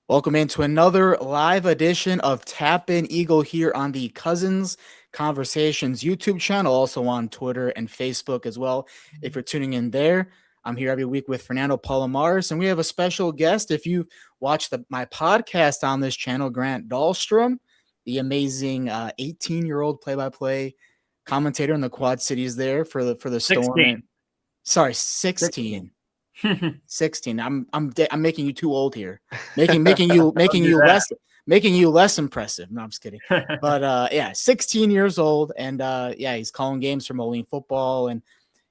Welcome into another live edition of Tap In Eagle here on the Cousins Conversations YouTube channel, also on Twitter and Facebook as well. If you're tuning in there, I'm here every week with Fernando Palomares, and we have a special guest. If you watch my podcast on this channel, Grant Dahlstrom, the amazing 18-year-old play-by-play commentator in the Quad Cities there for the Storm. 16. And sorry, 16. 16. I'm making you too old here. Making you Don't do that. making you less impressive. No, I'm just kidding. But yeah, 16 years old, and yeah, he's calling games for Moline football, and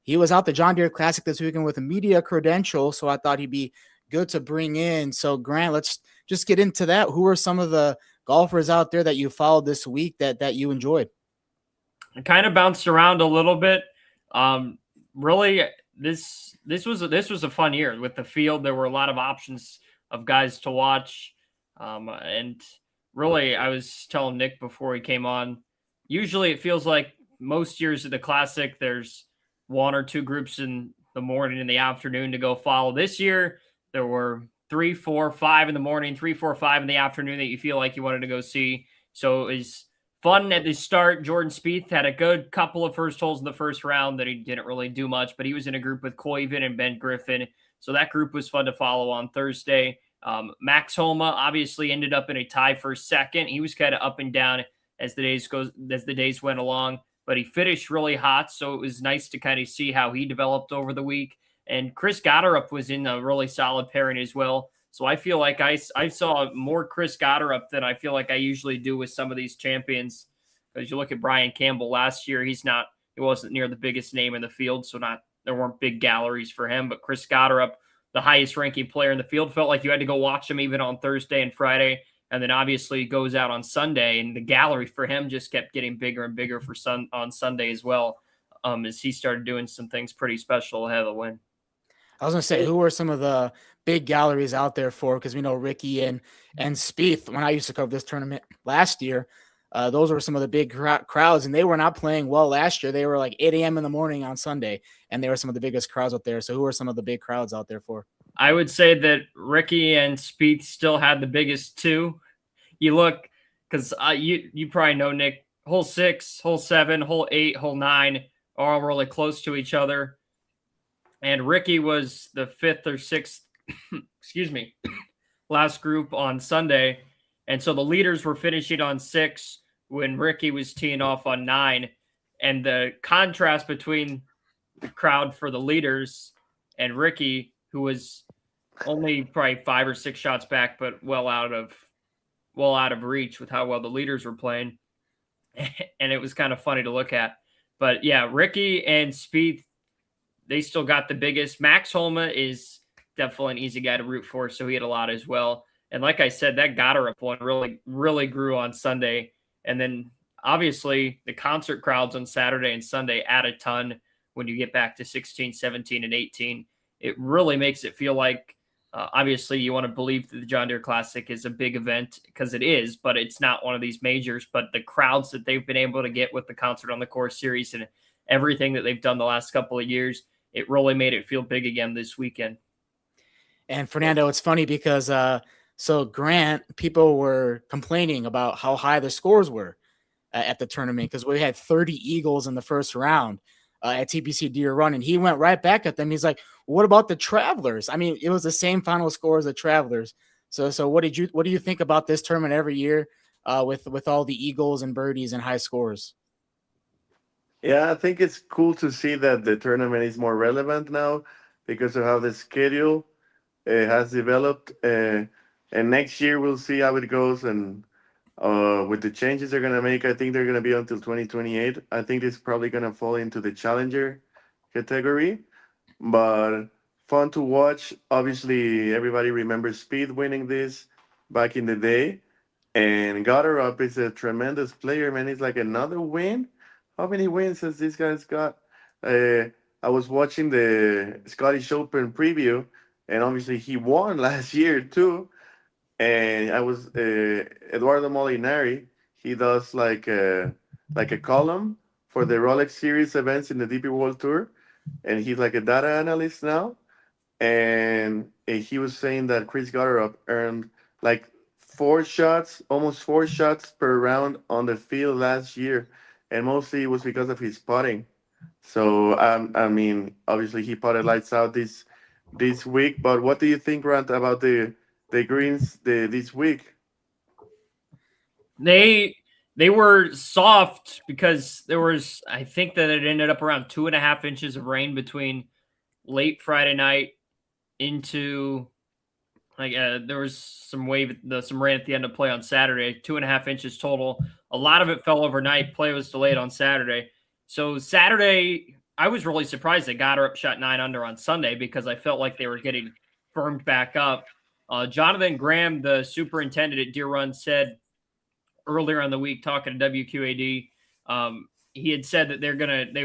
he was out the John Deere Classic this weekend with a media credential, so I thought he'd be good to bring in. So Grant, let's just get into that. Who are some of the golfers out there that you followed this week that you enjoyed? I kind of bounced around a little bit. Really, this was a fun year with the field. There were a lot of options of guys to watch, and really, I was telling Nick before he came on. Usually, it feels like most years at the Classic, there's one or two groups in the morning and the afternoon to go follow. This year, there were 3, 4, 5 in the morning, 3, 4, 5 in the afternoon that you feel like you wanted to go see. So it was fun at the start. Jordan Spieth had a good couple of first holes in the first round that he didn't really do much, but he was in a group with Coyvin and Ben Griffin. So that group was fun to follow on Thursday. Max Homa obviously ended up in a tie for second. He was kind of up and down as the days went along, but he finished really hot. So it was nice to kind of see how he developed over the week. And Chris Gotterup was in a really solid pairing as well. So I feel like I saw more Chris Gotterup than I feel like I usually do with some of these champions. Because you look at Brian Campbell last year, he wasn't near the biggest name in the field, so there weren't big galleries for him. But Chris Gotterup, the highest ranking player in the field, felt like you had to go watch him even on Thursday and Friday. And then obviously he goes out on Sunday, and the gallery for him just kept getting bigger and bigger on Sunday as well, as he started doing some things pretty special ahead of the win. I was gonna say, who are some of the big galleries out there for? Because we know Ricky and Spieth. When I used to cover this tournament last year, those were some of the big crowds, and they were not playing well last year. They were like 8 a.m. in the morning on Sunday, and they were some of the biggest crowds out there. So, who are some of the big crowds out there for? I would say that Ricky and Spieth still had the biggest two. You look, because you probably know, Nick, hole 6, hole 7, hole 8, hole 9 are all really close to each other. And Ricky was the 5th or 6th, excuse me, last group on Sunday. And so the leaders were finishing on 6 when Ricky was teeing off on 9. And the contrast between the crowd for the leaders and Ricky, who was only probably 5 or 6 shots back, but well out of reach with how well the leaders were playing. And it was kind of funny to look at. But yeah, Ricky and Spieth, they still got the biggest. Max Homa is definitely an easy guy to root for, so he had a lot as well. And like I said, that Gotterup one really, really grew on Sunday. And then obviously the concert crowds on Saturday and Sunday add a ton when you get back to 16, 17, and 18. It really makes it feel like, obviously you want to believe that the John Deere Classic is a big event, because it is, but it's not one of these majors. But the crowds that they've been able to get with the Concert on the Course series and everything that they've done the last couple of years, it really made it feel big again this weekend. And Fernando, it's funny because so Grant, people were complaining about how high the scores were at the tournament because we had 30 eagles in the first round at TPC Deere Run, and he went right back at them. He's like, "What about the Travelers?" I mean, it was the same final score as the Travelers. So what do you think about this tournament every year with all the eagles and birdies and high scores? Yeah, I think it's cool to see that the tournament is more relevant now because of how the schedule has developed. And next year we'll see how it goes. And with the changes they're going to make, I think they're going to be until 2028. I think it's probably going to fall into the challenger category, but fun to watch. Obviously, everybody remembers Speed winning this back in the day. And Gotterup is a tremendous player, man. It's like another win. How many wins has this guy's got? Uh, I was watching the Scottish Open preview, and obviously he won last year too. And I was Eduardo Molinari. He does like a column for the Rolex Series events in the DP World Tour, and he's like a data analyst now. And he was saying that Chris Gotterup earned like almost 4 shots per round on the field last year, and mostly it was because of his putting. So I mean, obviously he putted lights out this week. But what do you think, Grant, about the greens this week? They were soft because there was, I think that it ended up around 2.5 inches of rain between late Friday night into there was some rain at the end of play on Saturday, 2.5 inches total. A lot of it fell overnight. Play was delayed on Saturday. So Saturday, I was really surprised that Gotterup shot 9 under on Sunday because I felt like they were getting firmed back up. Jonathan Graham, the superintendent at Deere Run, said earlier in the week talking to WQAD, he had said that they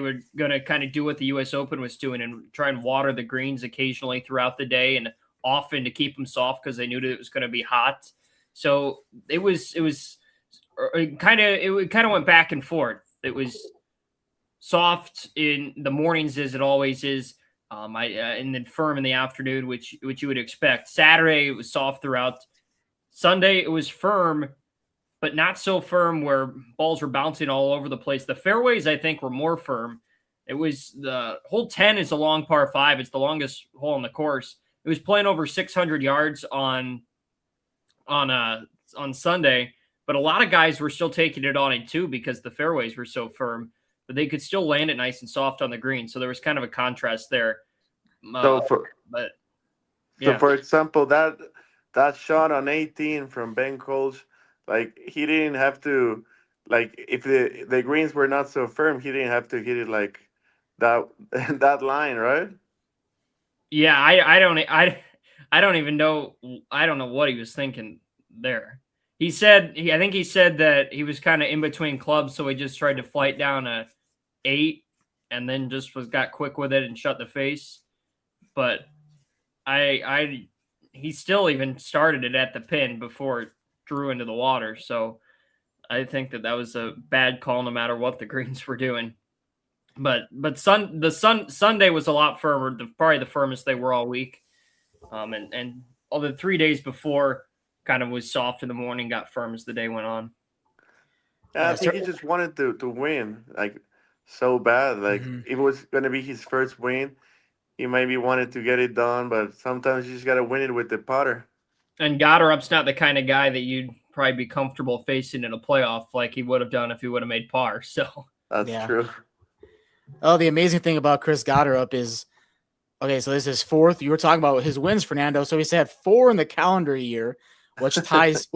were gonna kind of do what the U.S. Open was doing and try and water the greens occasionally throughout the day and often to keep them soft because they knew that it was going to be hot. So it kind of went back and forth. It was soft in the mornings as it always is, and then firm in the afternoon, which you would expect. Saturday it was soft throughout. Sunday it was firm, but not so firm where balls were bouncing all over the place. The fairways, I think, were more firm. It was the hole 10 is a long par 5. It's the longest hole on the course. It was playing over 600 yards on Sunday, but a lot of guys were still taking it on in 2 because the fairways were so firm, but they could still land it nice and soft on the green. So there was kind of a contrast there. So yeah. for example, that shot on 18 from Ben Coles, like he didn't have to, like if the greens were not so firm, he didn't have to hit it like that that line, right? Yeah, I don't even know. I don't know what he was thinking there. I think he said that he was kind of in between clubs, so he just tried to flight down a 8 and then just got quick with it and shut the face. But he still even started it at the pin before it drew into the water. So I think that was a bad call no matter what the greens were doing. But Sunday was a lot firmer, probably the firmest they were all week. And all the 3 days before kind of was soft in the morning, got firm as the day went on. Yeah, I think he just wanted to win, like so bad. Like if it was gonna be his first win, he maybe wanted to get it done, but sometimes you just gotta win it with the putter. And Gotterup's not the kind of guy that you'd probably be comfortable facing in a playoff like he would have done if he would have made par. So that's true. Oh, the amazing thing about Chris Gotterup is, okay, so this is 4th. You were talking about his wins, Fernando. So he's had 4 in the calendar year, which ties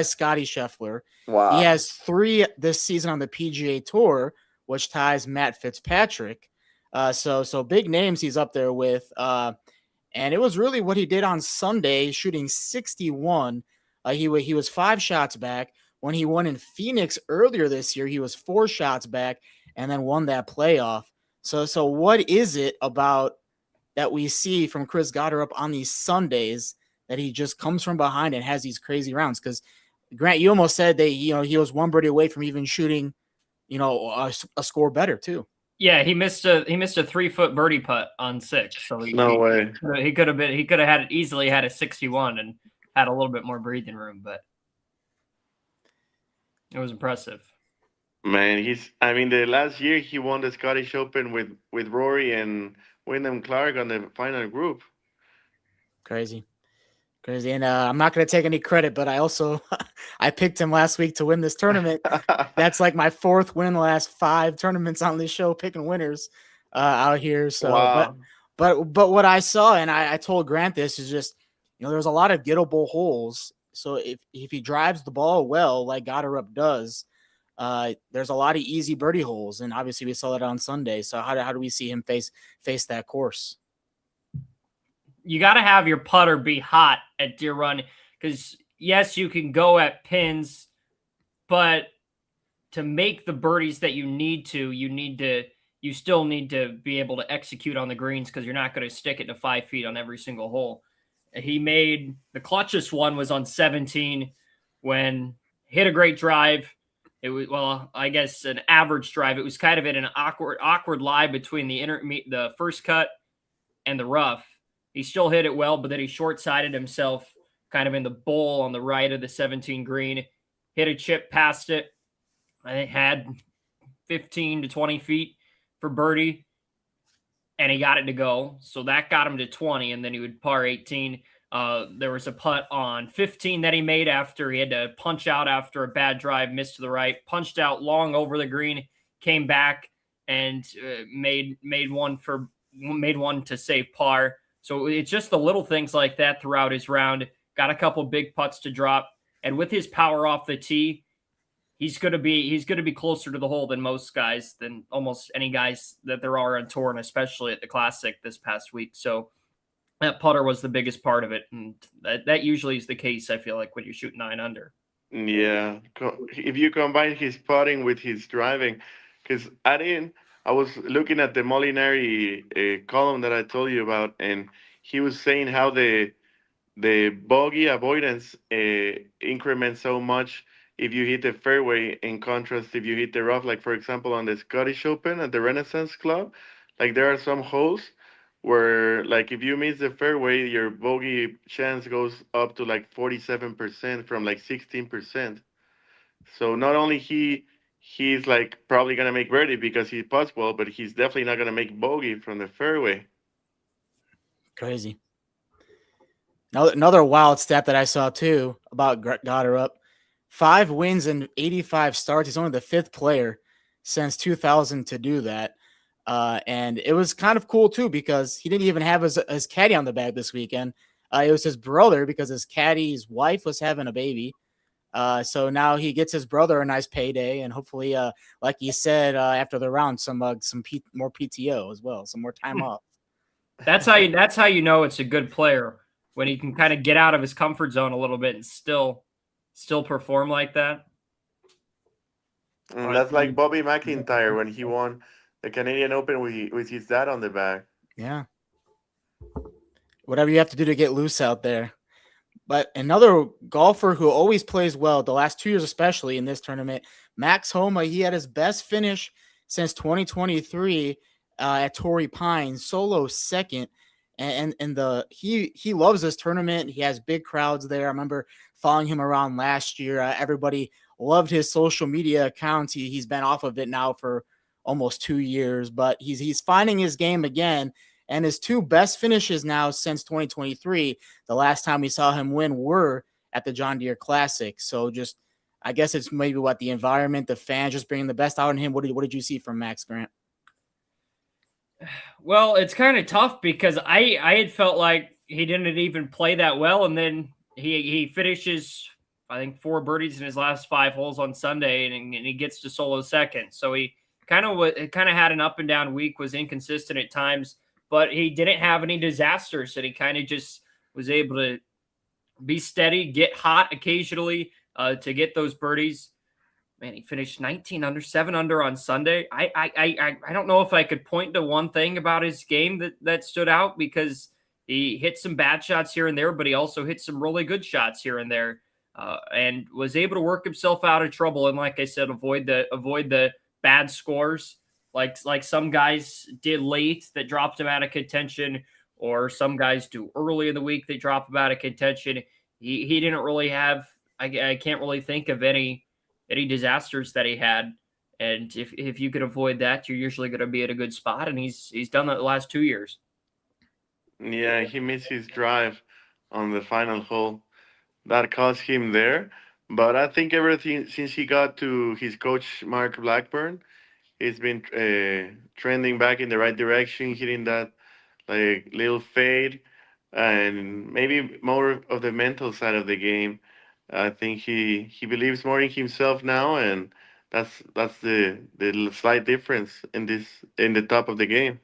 Scotty Scheffler. Wow. He has 3 this season on the PGA Tour, which ties Matt Fitzpatrick. So big names he's up there with. And it was really what he did on Sunday, shooting 61. He was 5 shots back. When he won in Phoenix earlier this year, he was 4 shots back and then won that playoff. So what is it about that we see from Chris Gotterup on these Sundays that he just comes from behind and has these crazy rounds? Because Grant, you almost said that he was 1 birdie away from even shooting, a score better too. Yeah, he missed a 3-foot birdie putt on 6. So no way. He could have easily had a 61 and had a little bit more breathing room, but it was impressive. Man, the last year he won the Scottish Open with Rory and Wyndham Clark on the final group. Crazy. And I'm not going to take any credit, but I also I picked him last week to win this tournament. That's like my 4th win in the last 5 tournaments on this show, picking winners out here. So, wow. but what I saw, and I told Grant this, is just there's a lot of gettable holes. So if he drives the ball well, like Gotterup does, there's a lot of easy birdie holes, and obviously we saw that on Sunday. So how do we see him face that course? You got to have your putter be hot at Deere Run because, yes, you can go at pins, but to make the birdies that you still need to be able to execute on the greens because you're not going to stick it to 5 feet on every single hole. He made the clutchest one was on 17 when hit a great drive. It was, I guess an average drive. It was kind of in an awkward lie between the first cut and the rough. He still hit it well, but then he short-sided himself kind of in the bowl on the right of the 17 green, hit a chip past it. I had 15 to 20 feet for birdie, and he got it to go. So that got him to 20, and then he would par 18. There was a putt on 15 that he made after he had to punch out after a bad drive, missed to the right, punched out long over the green, came back and made one to save par. So it's just the little things like that throughout his round. Got a couple big putts to drop, and with his power off the tee, he's going to be closer to the hole than most guys, than almost any guys that there are on tour, and especially at the Classic this past week. So that putter was the biggest part of it, and that usually is the case, I feel like, when you shoot 9 under. Yeah, if you combine his putting with his driving, because I was looking at the Molinari column that I told you about, and he was saying how the bogey avoidance increments so much if you hit the fairway, in contrast if you hit the rough. Like for example, on the Scottish Open at the Renaissance Club, like there are some holes where like if you miss the fairway, your bogey chance goes up to like 47% from like 16%. So not only he's like probably gonna make birdie because he putts well, but he's definitely not gonna make bogey from the fairway. Crazy. Another wild stat that I saw too about Gotterup: 5 wins and 85 starts. He's only the 5th player since 2000 to do that. And it was kind of cool too, because he didn't even have his caddy on the bag this weekend. It was his brother, because his caddy's wife was having a baby. So now he gets his brother a nice payday, and hopefully, like you said, after the round, some more PTO as well, some more time off. That's how you know it's a good player, when he can kind of get out of his comfort zone a little bit and still perform like that. That's like Bobby McIntyre when he won the Canadian Open with his dad on the back. Yeah. Whatever you have to do to get loose out there. But another golfer who always plays well, the last 2 years especially in this tournament, Max Homa, he had his best finish since 2023 at Torrey Pines, solo second. And he loves this tournament. He has big crowds there. I remember following him around last year. Everybody loved his social media accounts. He's been off of it now for almost 2 years, but he's finding his game again. And his 2 best finishes now since 2023, the last time we saw him win, were at the John Deere Classic. So just, I guess it's maybe what the environment, the fans just bringing the best out in him. What did you see from Max, Grant? Well, it's kind of tough because I had felt like he didn't even play that well, and then he finishes, I think, 4 birdies in his last 5 holes on Sunday, and he gets to solo second. So he kind of had an up and down week, was inconsistent at times, but he didn't have any disasters, and he kind of just was able to be steady, get hot occasionally to get those birdies. Man, he finished 19 under, 7 under on Sunday. I don't know if I could point to one thing about his game that stood out, because he hit some bad shots here and there, but he also hit some really good shots here and there, and was able to work himself out of trouble. And like I said, avoid the bad scores, like some guys did late that dropped him out of contention, or some guys do early in the week they drop him out of contention. He didn't really have. I can't really think of any disasters that he had. And if you could avoid that, you're usually going to be at a good spot. And he's done that the last 2 years. Yeah, he missed his drive on the final hole. That cost him there. But I think everything since he got to his coach, Mark Blackburn, he's been trending back in the right direction, hitting that like little fade, and maybe more of the mental side of the game. I think he believes more in himself now, and that's the slight difference in the top of the game.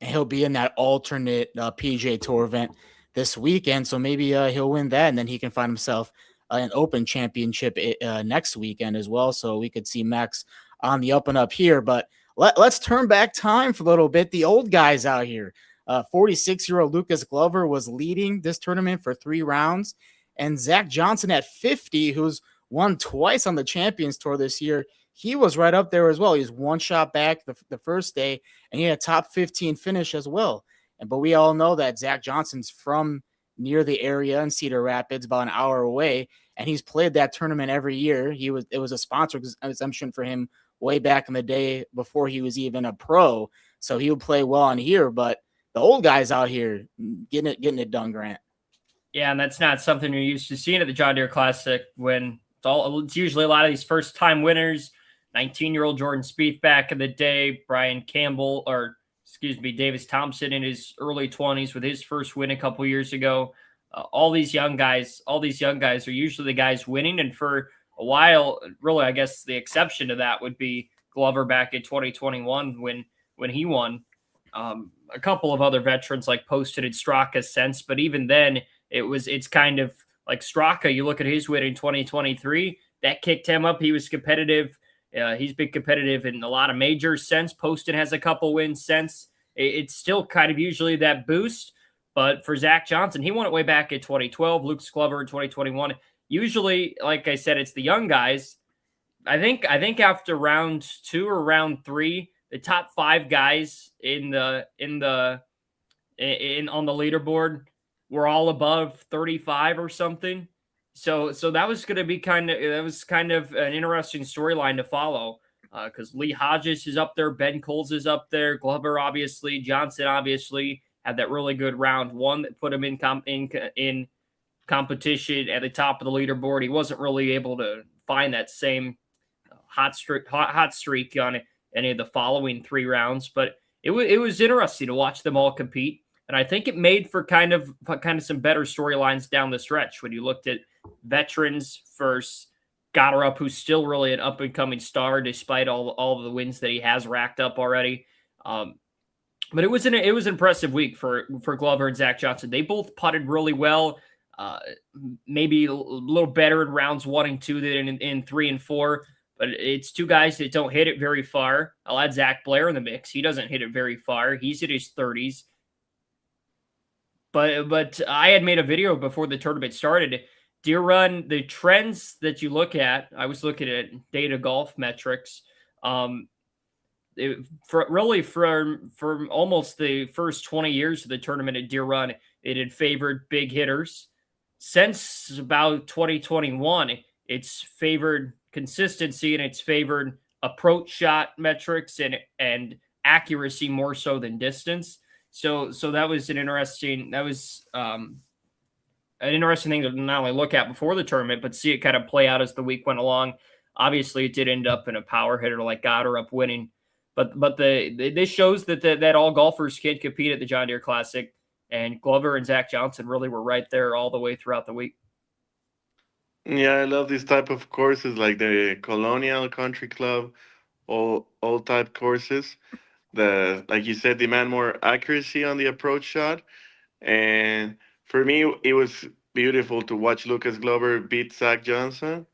And he'll be in that alternate PGA Tour event this weekend, so maybe he'll win that, and then he can find himself an Open Championship next weekend as well. So we could see Max on the up and up here. But let's turn back time for a little bit. The old guys out here. 46-year-old Lucas Glover was leading this tournament for 3 rounds. And Zach Johnson at 50, who's won twice on the Champions Tour this year, he was right up there as well. He was 1 shot back the first day, and he had a top 15 finish as well. But we all know that Zach Johnson's from near the area in Cedar Rapids, about an hour away, and he's played that tournament every year. It was a sponsor exemption for him way back in the day before he was even a pro, so he would play well on here. But the old guys out here getting it done, Grant. Yeah, and that's not something you're used to seeing at the John Deere Classic when it's usually a lot of these first-time winners. 19-year-old Jordan Spieth back in the day, Brian Campbell, or excuse me, Davis Thompson in his early 20s with his first win a couple years ago. All these young guys are usually the guys winning, and for a while, really, I guess the exception to that would be Glover back in 2021 when he won. A couple of other veterans like Poston and Straka since, but even then, it's kind of like Straka. You look at his win in 2023, that kicked him up. He was competitive. He's been competitive in a lot of majors since. Poston has a couple wins since. It's still kind of usually that boost. But for Zach Johnson, he won it way back in 2012. Luke Glover in 2021. Usually, like I said, it's the young guys. I think after round 2 or round 3, the top 5 guys on the leaderboard were all above 35 or something. So that was going to be kind of an interesting storyline to follow, because Lee Hodges is up there, Ben Coles is up there, Glover obviously, Johnson obviously had that really good round 1 that put him in competition at the top of the leaderboard. He wasn't really able to find that same hot streak on any of the following 3 rounds, but it was interesting to watch them all compete. And I think it made for kind of some better storylines down the stretch when you looked at veterans versus Gotterup, who's still really an up-and-coming star despite all of the wins that he has racked up already. But it was an impressive week for Glover and Zach Johnson. They both putted really well, maybe a little better in rounds 1 and 2 than in 3 and 4. But it's 2 guys that don't hit it very far. I'll add Zach Blair in the mix. He doesn't hit it very far. He's in his 30s. But I had made a video before the tournament started. Deere Run, the trends that you look at, I was looking at data golf metrics. For almost the first 20 years of the tournament at Deere Run, it had favored big hitters. Since about 2021, it's favored consistency and it's favored approach shot metrics and accuracy more so than distance. So that was an interesting thing to not only look at before the tournament, but see it kind of play out as the week went along. Obviously, it did end up in a power hitter like Gotterup winning, but this shows that all golfers can compete at the John Deere Classic, and Glover and Zach Johnson really were right there all the way throughout the week. Yeah, I love these type of courses like the Colonial Country Club, all type courses. Like you said, demand more accuracy on the approach shot. And for me, it was beautiful to watch Lucas Glover beat Zach Johnson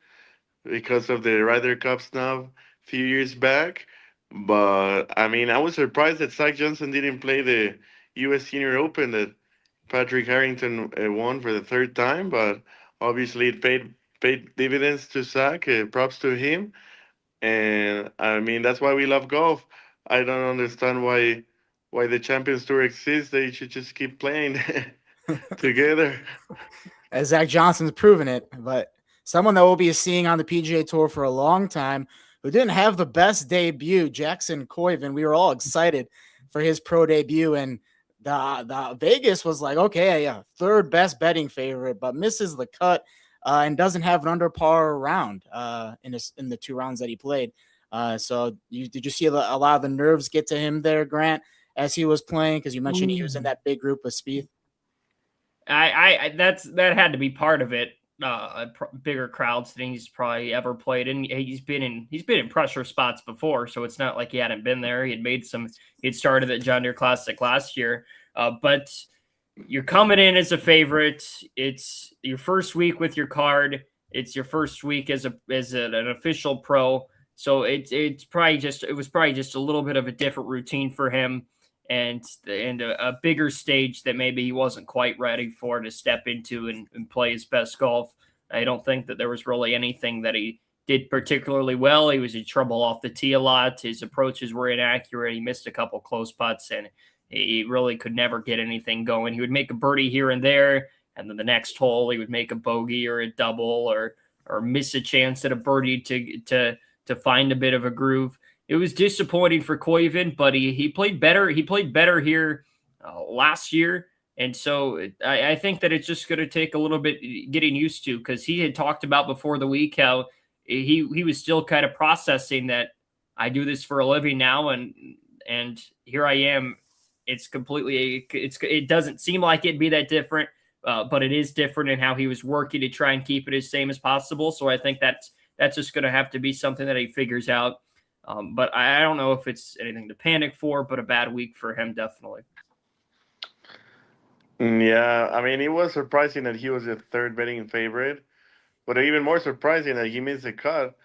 because of the Ryder Cup snub a few years back. But I mean, I was surprised that Zach Johnson didn't play the U.S. Senior Open that Patrick Harrington won for the 3rd time. But obviously, it paid dividends to Zach. Props to him. And I mean, that's why we love golf. I don't understand why the Champions Tour exists. They should just keep playing together. As Zach Johnson's proven it, but someone that we'll be seeing on the PGA Tour for a long time, who didn't have the best debut, Jackson Coyven. We were all excited for his pro debut, and the Vegas was like, okay, yeah, 3rd best betting favorite, but misses the cut and doesn't have an under par round in the 2 rounds that he played. So did you see a lot of the nerves get to him there, Grant, as he was playing? Because you mentioned he was in that big group with Spieth. That had to be part of it. Bigger crowds than he's probably ever played in. He's been in pressure spots before, so it's not like he hadn't been there. He'd started at John Deere Classic last year, but you're coming in as a favorite. It's your first week with your card. It's your first week as an official pro. So it was probably just a little bit of a different routine for him, and a bigger stage that maybe he wasn't quite ready for to step into and play his best golf. I don't think that there was really anything that he did particularly well. He was in trouble off the tee a lot. His approaches were inaccurate. He missed a couple close putts, and he really could never get anything going. He would make a birdie here and there, and then the next hole he would make a bogey or a double or miss a chance at a birdie to find a bit of a groove. It was disappointing for Koivu, but he played better. He played better here last year. And so I think that it's just going to take a little bit getting used to, because he had talked about before the week how he was still kind of processing that I do this for a living now, and here I am. It's completely it doesn't seem like it'd be that different, but it is different in how he was working to try and keep it as same as possible. So I think that's just going to have to be something that he figures out. But I don't know if it's anything to panic for, but a bad week for him definitely. Yeah, I mean, it was surprising that he was the third betting favorite, but even more surprising that he missed the cut.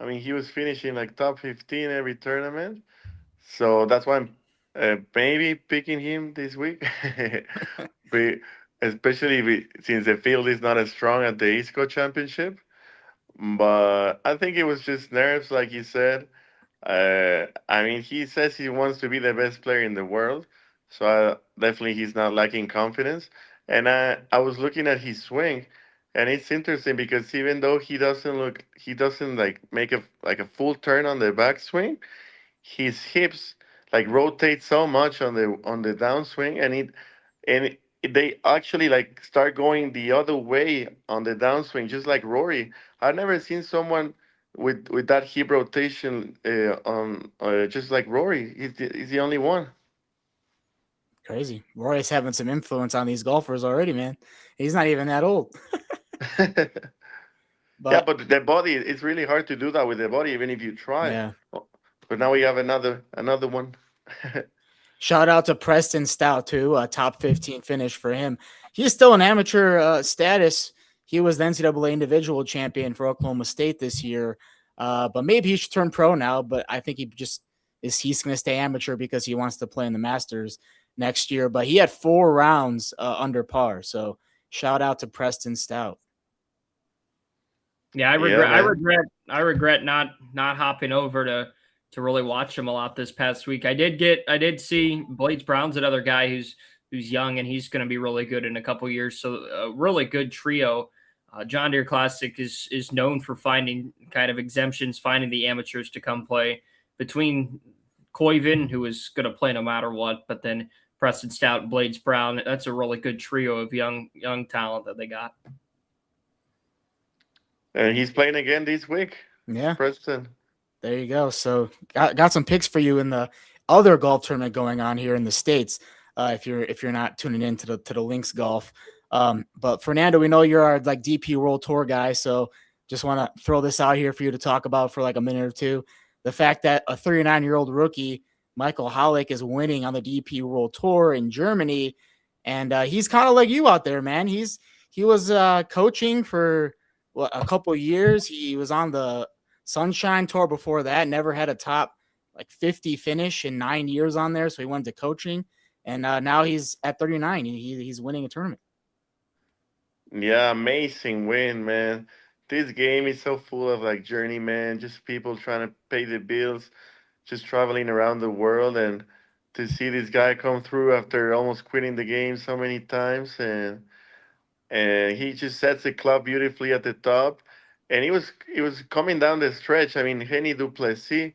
I mean, he was finishing like top 15 every tournament, so that's why I'm maybe picking him this week. but especially since the field is not as strong at the East Coast Championship. But I think it was just nerves, like you said. I mean, he says he wants to be the best player in the world, so definitely he's not lacking confidence. And I was looking at his swing, and it's interesting because even though he doesn't like make a full turn on the backswing, his hips like rotate so much on the downswing, and they actually like start going the other way on the downswing, just like Rory. I've never seen someone with that hip rotation on just like Rory. He's the only one. Crazy. Roy's having some influence on these golfers already, man. He's not even that old. Yeah, but the body, it's really hard to do that with the body, even if you try. Yeah. But now we have another one. Shout out to Preston Stout too, a top 15 finish for him. He's still an amateur status. He was the NCAA individual champion for Oklahoma State this year, but maybe he should turn pro now. But I think he's going to stay amateur because he wants to play in the Masters next year. But he had 4 rounds under par, so shout out to Preston Stout. Yeah, I regret not hopping over to really watch him a lot this past week. I did see Blades Brown's another guy who's young, and he's going to be really good in a couple years. So a really good trio. John Deere Classic is known for finding kind of exemptions, finding the amateurs to come play, between Koivu, who is going to play no matter what, but then Preston Stout and Blades Brown. That's a really good trio of young talent that they got. And he's playing again this week. Yeah, Preston. There you go. So got some picks for you in the other golf tournament going on here in the States. If you're not tuning in to the Links Golf. But Fernando, we know you're our like DP World Tour guy, so just want to throw this out here for you to talk about for like a minute or two. The fact that a 39-year-old rookie, Michael Hollick, is winning on the DP World Tour in Germany, and he's kind of like you out there, man. He was coaching for a couple years. He was on the Sunshine Tour before that, never had a top like 50 finish in 9 years on there. So he went to coaching, and now he's at 39. He's winning a tournament. Yeah, amazing win, man. This game is so full of like journeymen, just people trying to pay the bills, just traveling around the world, and to see this guy come through after almost quitting the game so many times, and he just sets the club beautifully at the top. And he was coming down the stretch. I mean, Henny Duplessis,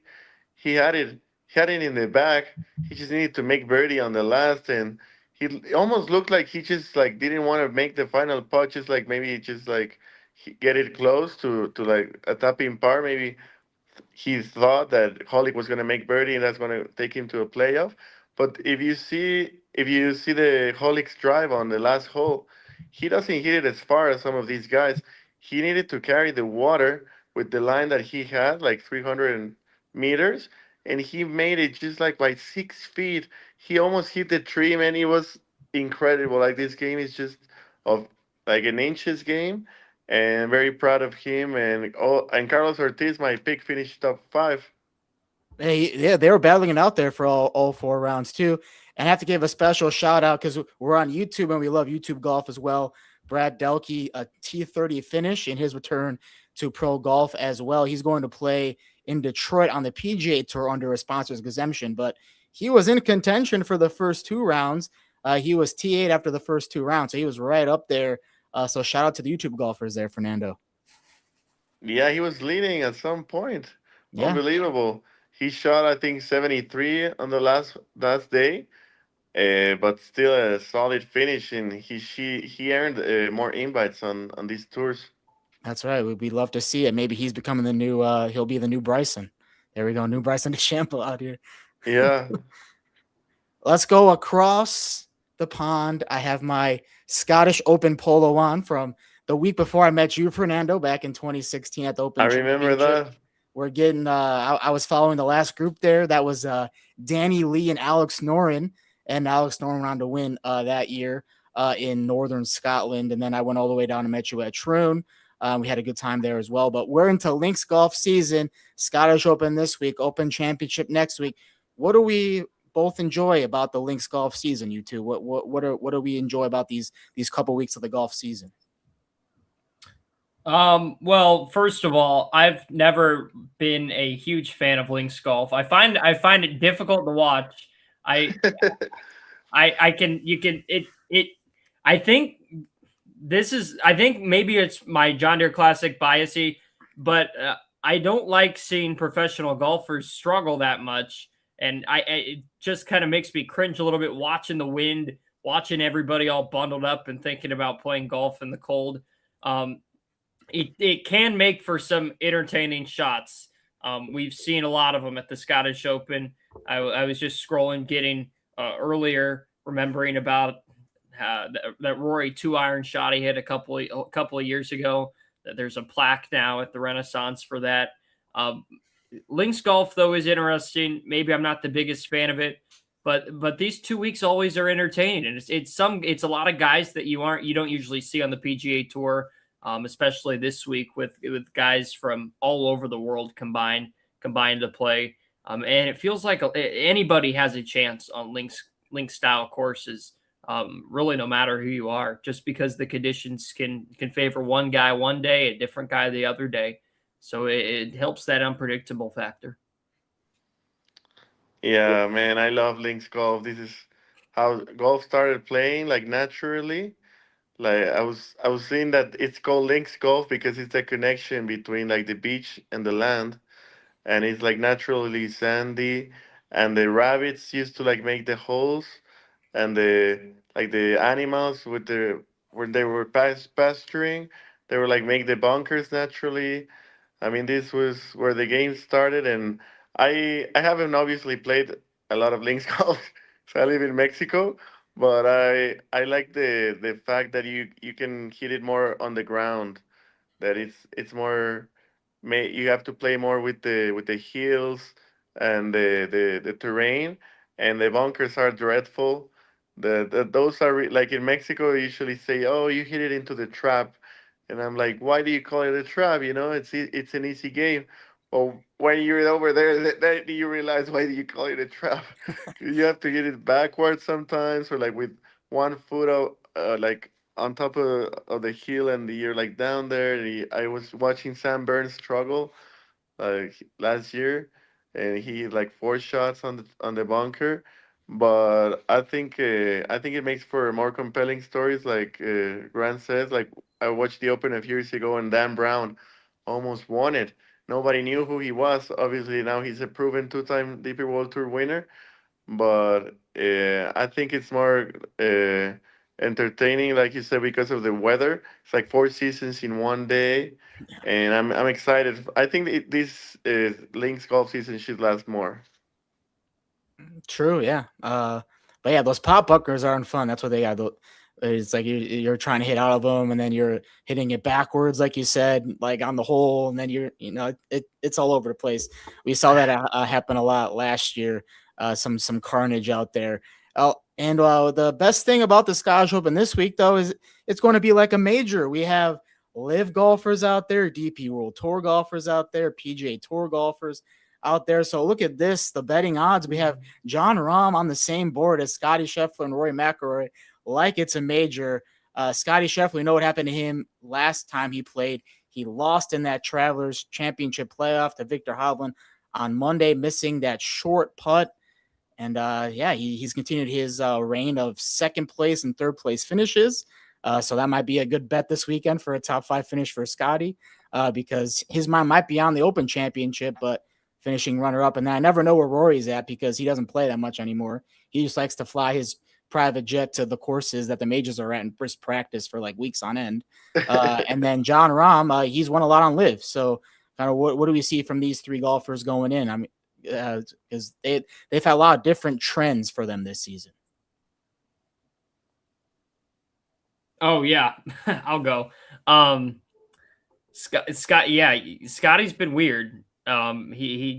he had it in the back. He just needed to make birdie on the last, and he almost looked like he just like didn't want to make the final putt. Just like maybe just like get it close to like a tapping par. Maybe he thought that Hollick was going to make birdie and that's going to take him to a playoff. But if you see the Hollick's drive on the last hole, he doesn't hit it as far as some of these guys. He needed to carry the water with the line that he had, like 300 meters, and he made it just like by 6 feet. He almost hit the tree, man. It was incredible. Like this game is just of like an inches game, and very proud of him. And Carlos Ortiz, my pick, finished top 5. Hey, yeah, they were battling it out there for all 4 rounds too. And I have to give a special shout out because we're on YouTube and we love YouTube golf as well. Brad Delkey, a T30 finish in his return to pro golf as well. He's going to play in Detroit on the PGA Tour under a sponsor's exemption, but he was in contention for the first 2 rounds. He was T8 after the first 2 rounds, so he was right up there. So shout out to the YouTube golfers there, Fernando. Yeah, he was leading at some point. Yeah, Unbelievable. He shot, I think, 73 on the last day, but still a solid finish, and he earned more invites on these tours. that's right. We love to see it. Maybe he's becoming the new. He'll be the new Bryson. There we go, new Bryson DeChambeau out here. Yeah, Let's go across the pond. I have my Scottish Open polo on from the week before I met you, Fernando, back in 2016 at the I Open remember Championship. that. We're getting. I was following the last group there. That was Danny Lee and Alex Noren, and Alex Noren on to win that year in Northern Scotland. And then I went all the way down and met you at Troon. We had a good time there as well. But we're into links golf season. Scottish Open this week, Open Championship next week. What do we both enjoy about the links golf season? You two, what do we enjoy about these couple weeks of the golf season? Well, first of all, I've never been a huge fan of links golf. I find it difficult to watch. I think I think maybe it's my John Deere Classic biasy, but I don't like seeing professional golfers struggle that much. And it just kind of makes me cringe a little bit watching the wind, watching everybody all bundled up and thinking about playing golf in the cold. It can make for some entertaining shots. We've seen a lot of them at the Scottish Open. I was just scrolling, getting earlier, remembering about that Rory 2-iron shot he hit a couple of years ago. There's a plaque now at the Renaissance for that. Links golf, though, is interesting. Maybe I'm not the biggest fan of it, but these 2 weeks always are entertaining, and it's a lot of guys that you don't usually see on the PGA Tour, especially this week with guys from all over the world combined to play, and it feels like anybody has a chance on links style courses. Really, no matter who you are, just because the conditions can favor one guy one day, a different guy the other day. So it helps that unpredictable factor. Yeah, man, I love links golf. This is how golf started playing, like naturally. Like I was seeing that it's called links golf because it's a connection between like the beach and the land, and it's like naturally sandy, and the rabbits used to like make the holes, and the animals with the when they were pasturing, they were like make the bunkers naturally. I mean, this was where the game started, and I haven't obviously played a lot of links golf. So I live in Mexico, but I like the fact that you can hit it more on the ground. That it's more you have to play more with the heels and the terrain, and the bunkers are dreadful. Those are like in Mexico they usually say, oh, you hit it into the trap, and I'm like, why do you call it a trap? It's an easy game. Well, when you're over there, that you realize why do you call it a trap? You have to hit it backwards sometimes, or like with one foot out, like on top of the hill, and you're like down there. I was watching Sam Burns struggle last year, and he hit like 4 shots on the bunker. But I think it makes for more compelling stories. Like Grant says, like I watched the Open a few years ago, and Dan Brown almost won it. Nobody knew who he was. Obviously, now he's a proven 2-time DP World Tour winner. But I think it's more entertaining, like you said, because of the weather. It's like 4 seasons in one day, and I'm excited. I think this links golf season should last more. True, yeah. But yeah, those pop bunkers aren't fun. That's what they got. It's like you're trying to hit out of them, and then you're hitting it backwards, like you said, like on the hole, and then it's all over the place. We saw that happen a lot last year. Some carnage out there. And the best thing about the Scottish Open this week, though, is it's going to be like a major. We have live golfers out there, DP World Tour golfers out there, PGA Tour golfers out there. So look at this, the betting odds. We have John Rahm on the same board as Scotty Scheffler and Rory McIlroy, like it's a major. Scotty Scheffler, we know what happened to him last time he played. He lost in that Travelers Championship playoff to Victor Hovland on Monday, missing that short putt. And yeah, he's continued his reign of second place and third place finishes. So that might be a good bet this weekend for a top 5 finish for Scotty, because his mind might be on the Open Championship, but finishing runner up. And then I never know where Rory's at because he doesn't play that much anymore. He just likes to fly his private jet to the courses that the majors are at and brisk practice for like weeks on end. And then John Rahm, he's won a lot on LIV. So kind of what do we see from these 3 golfers going in? I mean, because they've had a lot of different trends for them this season. Oh yeah, I'll go. Scott, yeah, Scotty's been weird. We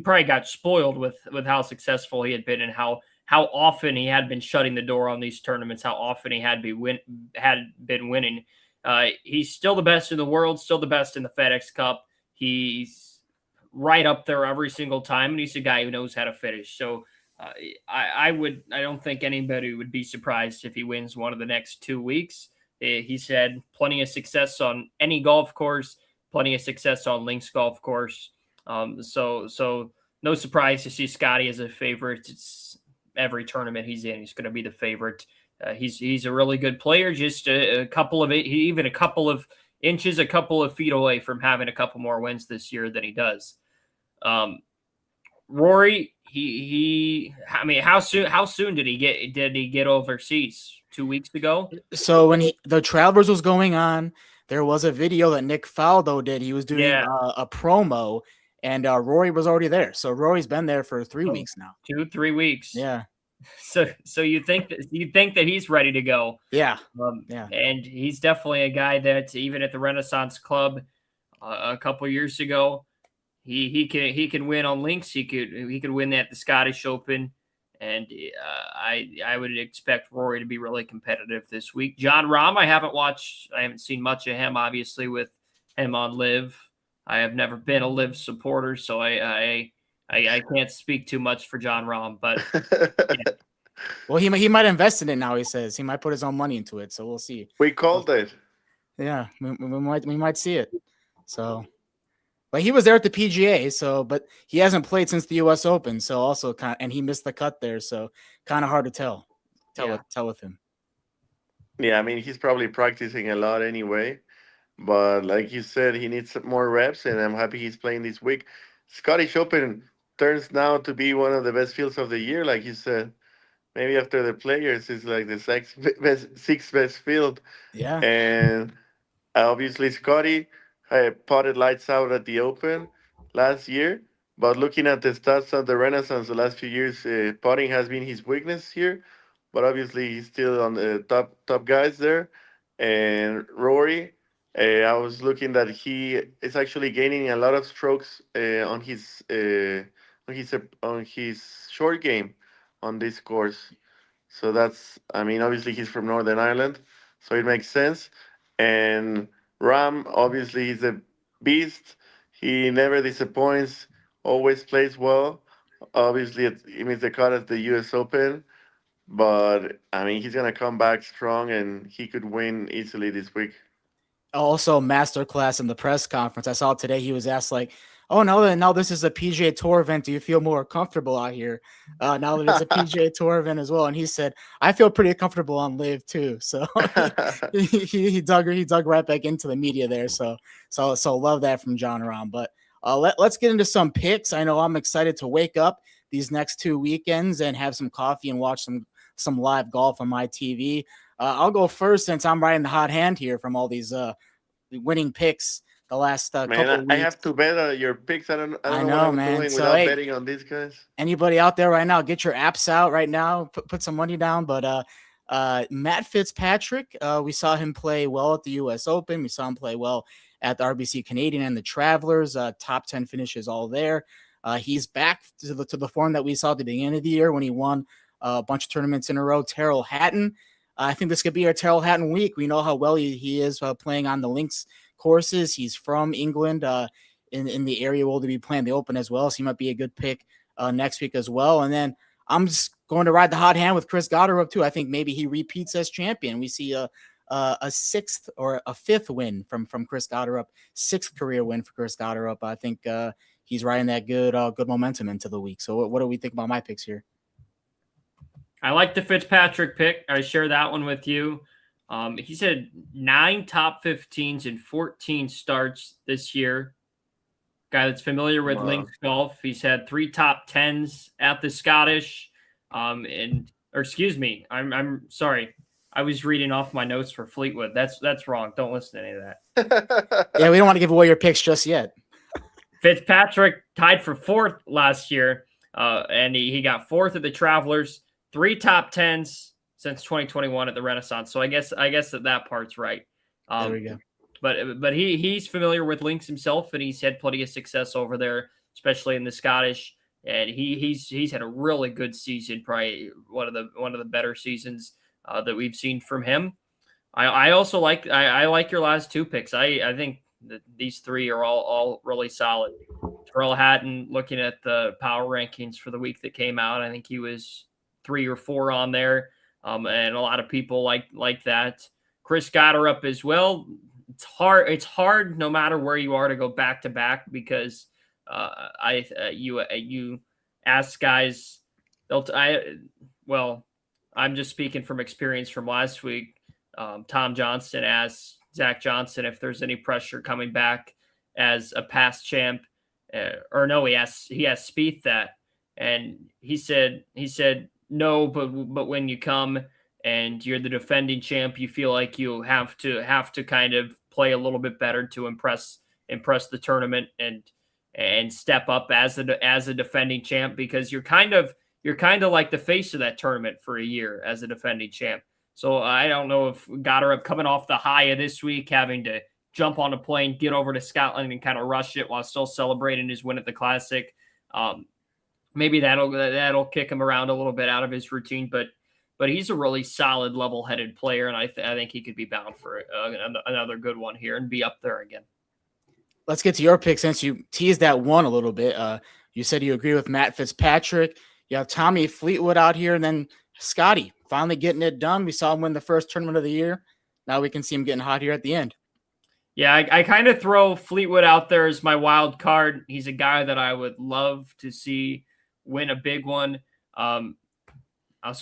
probably got spoiled with how successful he had been and how often he had been shutting the door on these tournaments, how often he had been winning. He's still the best in the world, still the best in the FedEx Cup. He's right up there every single time, and he's a guy who knows how to finish. So I don't think anybody would be surprised if he wins one of the next 2 weeks. He's had plenty of success on any golf course, plenty of success on links golf course. So no surprise to see Scotty as a favorite. It's every tournament he's in, he's going to be the favorite. He's a really good player, just a couple of inches, a couple of feet away from having a couple more wins this year than he does. Rory, I mean, how soon did he get overseas? 2 weeks ago. So when the Travelers was going on, there was a video that Nick Faldo did. He was doing a promo, and Rory was already there. So Rory's been there for 3 weeks now. 2-3 weeks. Yeah. So you think that he's ready to go? Yeah. Yeah. And he's definitely a guy that even at the Renaissance Club a couple years ago, he can win on links. He could win at the Scottish Open. And I would expect Rory to be really competitive this week. John Rahm, I haven't seen much of him, obviously, with him on LIV. I have never been a LIV supporter, so I can't speak too much for John Rahm. But yeah. Well, he might invest in it now. He says he might put his own money into it. So we'll see. We called it. Yeah, we might see it. So. But he was there at the PGA, but he hasn't played since the U.S. Open, so also and he missed the cut there, so kind of hard to tell with him. Yeah, I mean, he's probably practicing a lot anyway, but like you said, he needs more reps, and I'm happy he's playing this week. Scottish Open turns now to be one of the best fields of the year, like you said. Maybe after the Players, it's like the sixth best field. Yeah, and obviously Scotty potted lights out at the Open last year, but looking at the stats of the Renaissance the last few years, putting has been his weakness here. But obviously he's still on the top guys there. And Rory, I was looking that he is actually gaining a lot of strokes on his short game on this course. So that's, I mean, obviously he's from Northern Ireland, so it makes sense. And Ram, obviously, he's a beast. He never disappoints, always plays well. Obviously, he missed the cut at the U.S. Open, but, I mean, he's going to come back strong, and he could win easily this week. Also, masterclass in the press conference. I saw today he was asked, like, oh, now this is a PGA Tour event. Do you feel more comfortable out here now that it's a PGA Tour event as well? And he said, I feel pretty comfortable on LIV too. So he dug right back into the media there. So love that from John Rahm. But let's get into some picks. I know I'm excited to wake up these next 2 weekends and have some coffee and watch some live golf on my TV. I'll go first since I'm riding the hot hand here from all these winning picks. The last couple weeks. I have to bet on your picks. I don't know what I'm doing without betting on these guys. Anybody out there right now, get your apps out right now. Put some money down. But Matt Fitzpatrick, we saw him play well at the U.S. Open. We saw him play well at the RBC Canadian and the Travelers. Top 10 finishes all there. He's back to the form that we saw at the beginning of the year when he won a bunch of tournaments in a row. Terrell Hatton. I think this could be our Terrell Hatton week. We know how well he is playing on the links courses. He's from England, in the area we'll be playing the Open as well, so he might be a good pick next week as well. And then I'm just going to ride the hot hand with Chris Gotterup too. I think maybe he repeats as champion. We see a sixth or a fifth win from Chris Gotterup, sixth career win for Chris Gotterup. I think he's riding that good momentum into the week. So what do we think about my picks here? I like the Fitzpatrick pick. I share that one with you. He said 9 top 15s and 14 starts this year. Guy that's familiar with links golf. He's had 3 top 10s at the Scottish. Excuse me. I'm sorry. I was reading off my notes for Fleetwood. That's wrong. Don't listen to any of that. Yeah, we don't want to give away your picks just yet. Fitzpatrick tied for 4th last year, and he got 4th at the Travelers. 3 top 10s since 2021 at the Renaissance. So I guess that part's right. There we go. But he's familiar with links himself, and he's had plenty of success over there, especially in the Scottish. And he's had a really good season, probably one of the better seasons that we've seen from him. I also like your last 2 picks. I think that these 3 are all really solid. Terrell Hatton, looking at the power rankings for the week that came out, I think he was 3 or 4 on there, and a lot of people like that. Chris Gotterup as well. It's hard no matter where you are to go back to back because you ask guys. I'm just speaking from experience from last week. Tom Johnston asked Zach Johnson if there's any pressure coming back as a past champ, he asked Spieth that, and he said no, but when you come and you're the defending champ, you feel like you have to kind of play a little bit better to impress the tournament and step up as a defending champ, because you're kind of like the face of that tournament for a year as a defending champ. So I don't know if Gotterup coming off the high of this week, having to jump on a plane, get over to Scotland and kind of rush it while still celebrating his win at the Classic. Maybe that'll kick him around a little bit out of his routine, but he's a really solid, level-headed player, and I think he could be bound for another good one here and be up there again. Let's get to your pick since you teased that one a little bit. You said you agree with Matt Fitzpatrick. You have Tommy Fleetwood out here, and then Scotty finally getting it done. We saw him win the first tournament of the year. Now we can see him getting hot here at the end. Yeah, I kind of throw Fleetwood out there as my wild card. He's a guy that I would love to see win a big one. So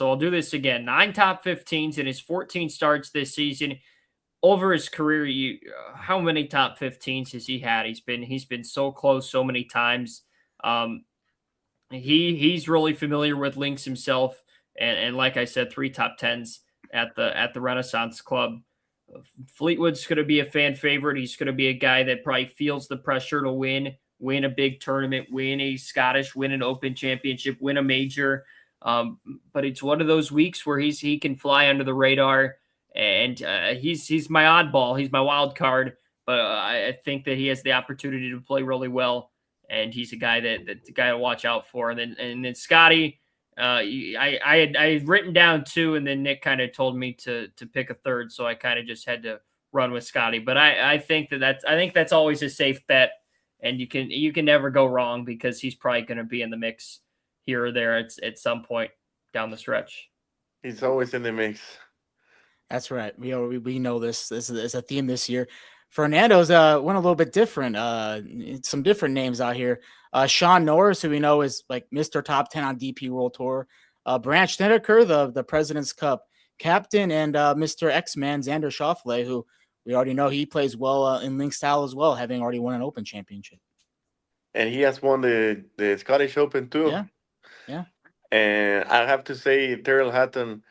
I'll do this again. 9 top 15s in his 14 starts this season. Over his career, how many top 15s has he had? He's been so close so many times. He's really familiar with links himself, and like I said, 3 top 10s at the Renaissance Club. Fleetwood's going to be a fan favorite. He's going to be a guy that probably feels the pressure to win a big tournament, win a Scottish, win an Open Championship, win a major. But it's one of those weeks where he can fly under the radar, and he's my oddball. He's my wild card, but I think that he has the opportunity to play really well, and he's a guy that's a guy to watch out for. And then Scotty, I had written down 2, and then Nick kind of told me to pick a third, so I kind of just had to run with Scotty. But I think that's always a safe bet, and you can never go wrong because he's probably going to be in the mix here or there at some point down the stretch. He's always in the mix. That's right. We know this. This is a theme this year. Fernando's went a little bit different. Some different names out here. Sean Norris, who we know is like Mr. Top 10 on DP World Tour. Branch Snedeker, the President's Cup captain, and Mr. X-Man Xander Schauffele, who we already know he plays well in link style as well, having already won an Open Championship. And he has won the Scottish Open too. Yeah. And I have to say, Terrell Hatton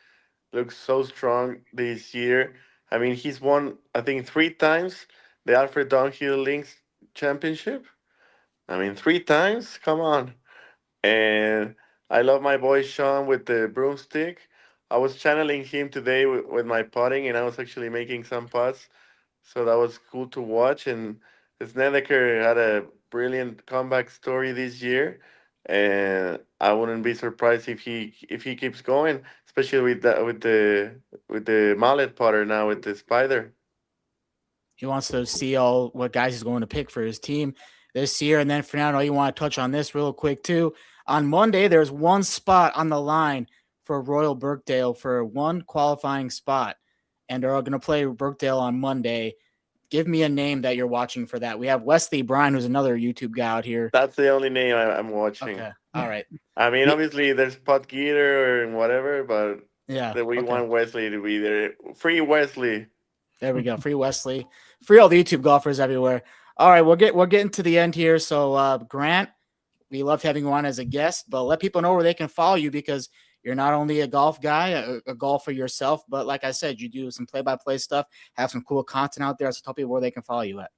looks so strong this year. I mean, he's won, I think, 3 times the Alfred Dunhill Links Championship. I mean, 3 times? Come on. And I love my boy Sean with the broomstick. I was channeling him today with my putting, and I was actually making some putts. So that was cool to watch. And Snedeker had a brilliant comeback story this year. And I wouldn't be surprised if he keeps going, especially with the mallet putter now with the Spider. He wants to see all what guys he's going to pick for his team this year. And then Fernando, you want to touch on this real quick too. On Monday, there's 1 spot on the line for Royal Birkdale for 1 qualifying spot, and they're all going to play Birkdale on Monday. give me a name that you're watching for that. We have Wesley Bryan, who's another YouTube guy out here. That's the only name I'm watching. Okay, all right. I mean, obviously there's Pot Geeter and whatever, but Yeah, we want Wesley to be there. Free Wesley. There we go. Free Wesley. Free all the YouTube golfers everywhere. All right, we're getting to the end here. So Grant, we love having you on as a guest, but let people know where they can follow you, because you're not only a golf guy, a golfer yourself, but like I said, you do some play-by-play stuff, have some cool content out there. So tell people where they can follow you at.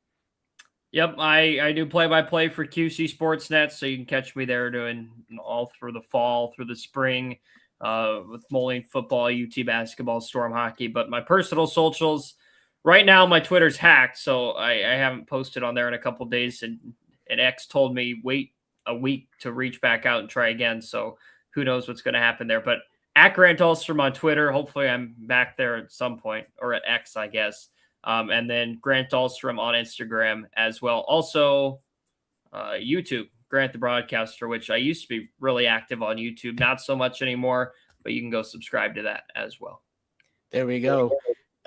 Yep, I do play-by-play for QC Sportsnet, so you can catch me there doing all through the fall, through the spring, with Moline football, UT basketball, Storm hockey. But my personal socials, right now my Twitter's hacked, so I haven't posted on there in a couple of days, and X told me wait a week to reach back out and try again, so who knows what's going to happen there. But at Grant Dahlstrom on Twitter, hopefully I'm back there at some point, or at X, I guess. And then Grant Dahlstrom on Instagram as well. Also, YouTube, Grant the Broadcaster, which I used to be really active on YouTube. Not so much anymore, but you can go subscribe to that as well. There we go.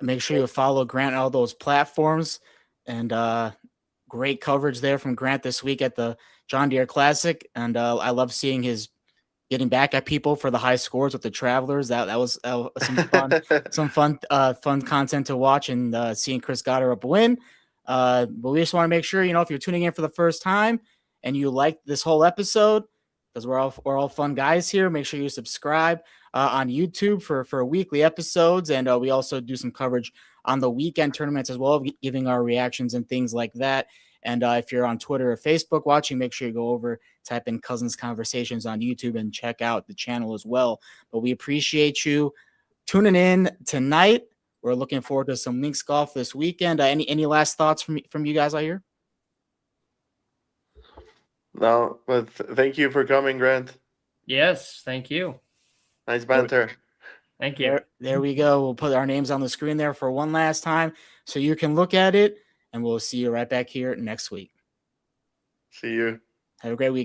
Make sure you follow Grant on all those platforms. And great coverage there from Grant this week at the John Deere Classic. And I love seeing his getting back at people for the high scores with the Travelers. That was some fun content to watch, and seeing Chris Gotterup win. But we just want to make sure, if you're tuning in for the first time and you like this whole episode, because we're all fun guys here, make sure you subscribe on YouTube for weekly episodes. And we also do some coverage on the weekend tournaments as well, giving our reactions and things like that. And if you're on Twitter or Facebook watching, make sure you go over, type in Cousins Conversations on YouTube, and check out the channel as well. But we appreciate you tuning in tonight. We're looking forward to some links golf this weekend. Any last thoughts from you guys out here? No, but thank you for coming, Grant. Yes, thank you. Nice banter. Thank you. There we go. We'll put our names on the screen there for one last time so you can look at it. And we'll see you right back here next week. See you. Have a great weekend.